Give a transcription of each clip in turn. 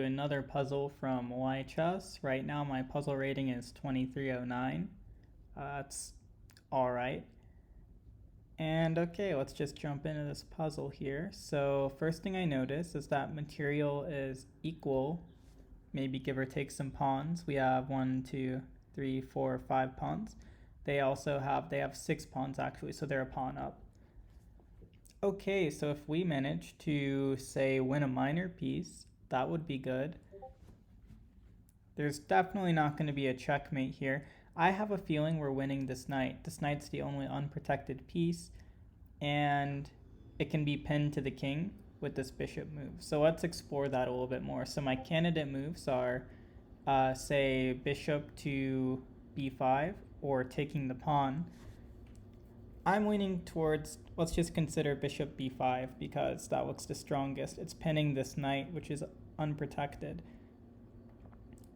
Another puzzle from Lichess. Right now my puzzle rating is 2309. That's alright. And okay, let's just jump into this puzzle here. So first thing I notice is that material is equal, maybe give or take some pawns. We have 1, 2, 3, 4, 5 pawns. They have 6 pawns actually, so they're a pawn up. Okay, so if we manage to, say, win a minor piece, that would be good. There's definitely not going to be a checkmate here. I have a feeling we're winning this knight. This knight's the only unprotected piece, and it can be pinned to the king with this bishop move. So let's explore that a little bit more. So my candidate moves are, say, bishop to b5 or taking the pawn. I'm leaning towards, let's just consider bishop b5 because that looks the strongest. It's pinning this knight, which is unprotected.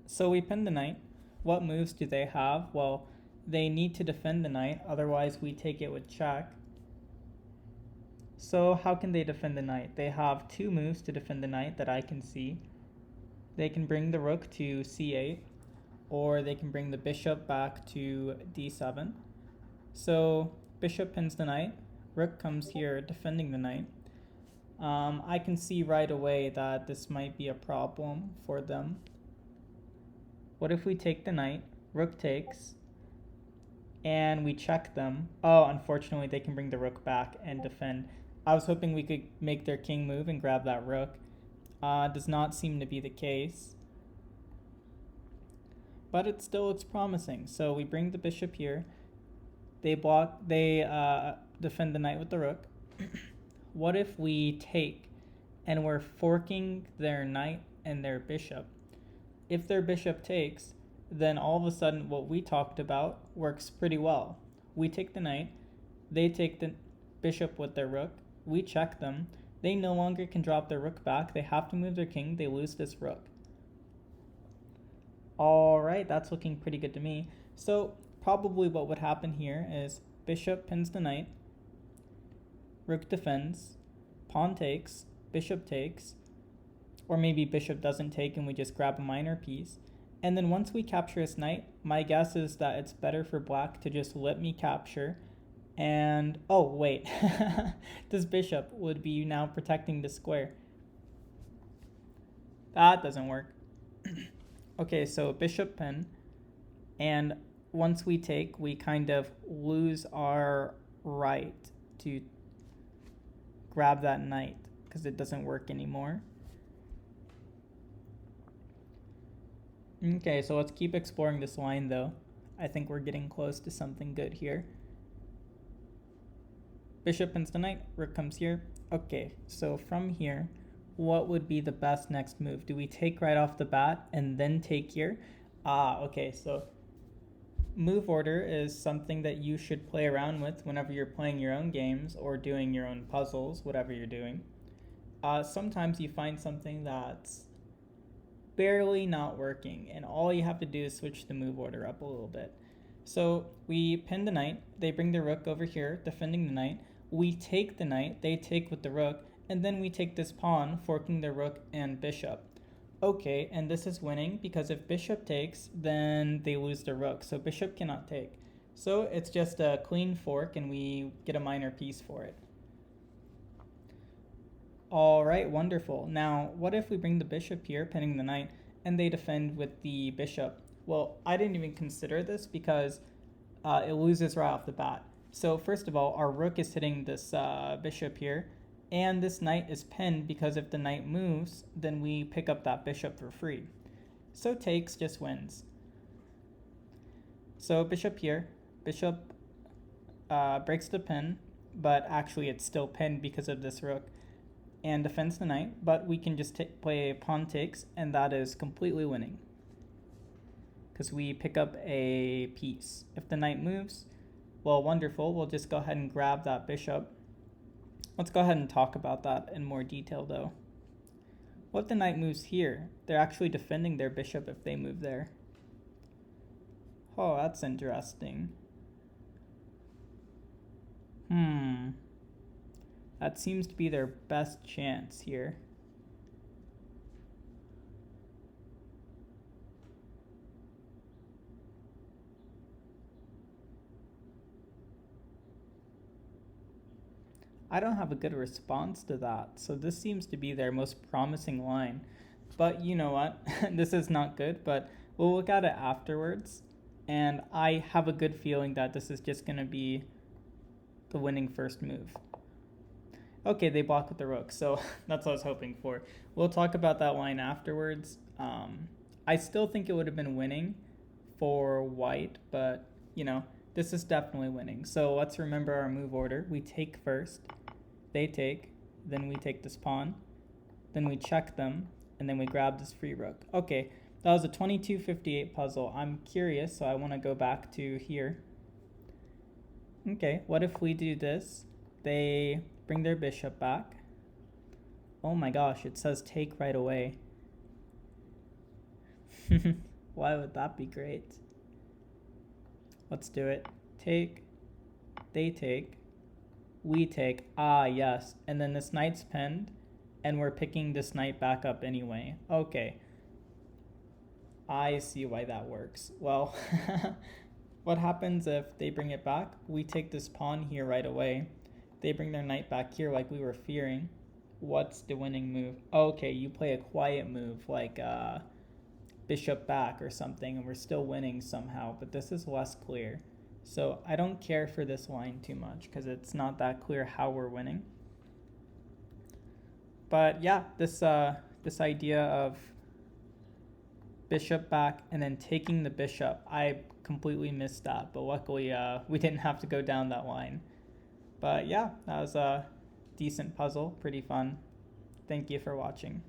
So we pin the knight. What moves do they have? Well, they need to defend the knight, otherwise we take it with check. So how can they defend the knight? They have 2 moves to defend the knight that I can see. They can bring the rook to c8, or they can bring the bishop back to d7. So bishop pins the knight, rook comes here defending the knight. I can see right away that this might be a problem for them. What if we take the knight, rook takes, and we check them? Oh, unfortunately they can bring the rook back and defend. I was hoping we could make their king move and grab that rook. Does not seem to be the case. But it still looks promising. So we bring the bishop here. They defend the knight with the rook. What if we take and we're forking their knight and their bishop? If their bishop takes, then all of a sudden what we talked about works pretty well. We take the knight, they take the bishop with their rook, we check them, they no longer can drop their rook back, they have to move their king, they lose this rook. Alright, that's looking pretty good to me. So probably what would happen here is bishop pins the knight, rook defends, pawn takes, bishop takes, or maybe bishop doesn't take and we just grab a minor piece. And then once we capture his knight, my guess is that it's better for black to just let me capture. And, oh wait, this bishop would be now protecting the square. That doesn't work. Okay, so bishop pin, and once we take, we kind of lose our right to grab that knight because it doesn't work anymore. Okay, so let's keep exploring this line though. I think we're getting close to something good here. Bishop pins the knight, rook comes here. Okay, so from here, what would be the best next move? Do we take right off the bat and then take here? Okay, so move order is something that you should play around with whenever you're playing your own games or doing your own puzzles, whatever you're doing. Sometimes you find something that's barely not working, and all you have to do is switch the move order up a little bit. So we pin the knight, they bring the rook over here, defending the knight. We take the knight, they take with the rook, and then we take this pawn, forking the rook and bishop. Okay, and this is winning because if bishop takes, then they lose the rook, so bishop cannot take. So it's just a clean fork and we get a minor piece for it. Alright, wonderful. Now, what if we bring the bishop here, pinning the knight, and they defend with the bishop? Well, I didn't even consider this because it loses right off the bat. So first of all, our rook is hitting this bishop here, and this knight is pinned because if the knight moves, then we pick up that bishop for free. So takes just wins. So bishop here, bishop breaks the pin, but actually it's still pinned because of this rook, and defends the knight, but we can just play pawn takes, and that is completely winning because we pick up a piece. If the knight moves, well, wonderful, we'll just go ahead and grab that bishop. Let's go ahead and talk about that in more detail though. What if the knight moves here? They're actually defending their bishop if they move there. Oh, that's interesting. That seems to be their best chance here. I don't have a good response to that. So this seems to be their most promising line. But you know what? This is not good, but we'll look at it afterwards. And I have a good feeling that this is just going to be the winning first move. Okay, they block with the rook, so that's what I was hoping for. We'll talk about that line afterwards. I still think it would have been winning for white, but, you know, this is definitely winning. So let's remember our move order. We take first, they take, then we take this pawn, then we check them, and then we grab this free rook. Okay, that was a 2258 puzzle. I'm curious, so I want to go back to here. Okay, what if we do this? They bring their bishop back. Oh my gosh, it says take right away. Why would that be great? Let's do it. Take, they take, we take. Ah, yes. And then this knight's pinned, and we're picking this knight back up anyway. Okay. I see why that works. Well, what happens if they bring it back? We take this pawn here right away. They bring their knight back here like we were fearing. What's the winning move? Okay, you play a quiet move like bishop back or something, and we're still winning somehow, but this is less clear. So I don't care for this line too much because it's not that clear how we're winning. But yeah, this idea of bishop back and then taking the bishop, I completely missed that, but luckily we didn't have to go down that line. But yeah, that was a decent puzzle, pretty fun. Thank you for watching.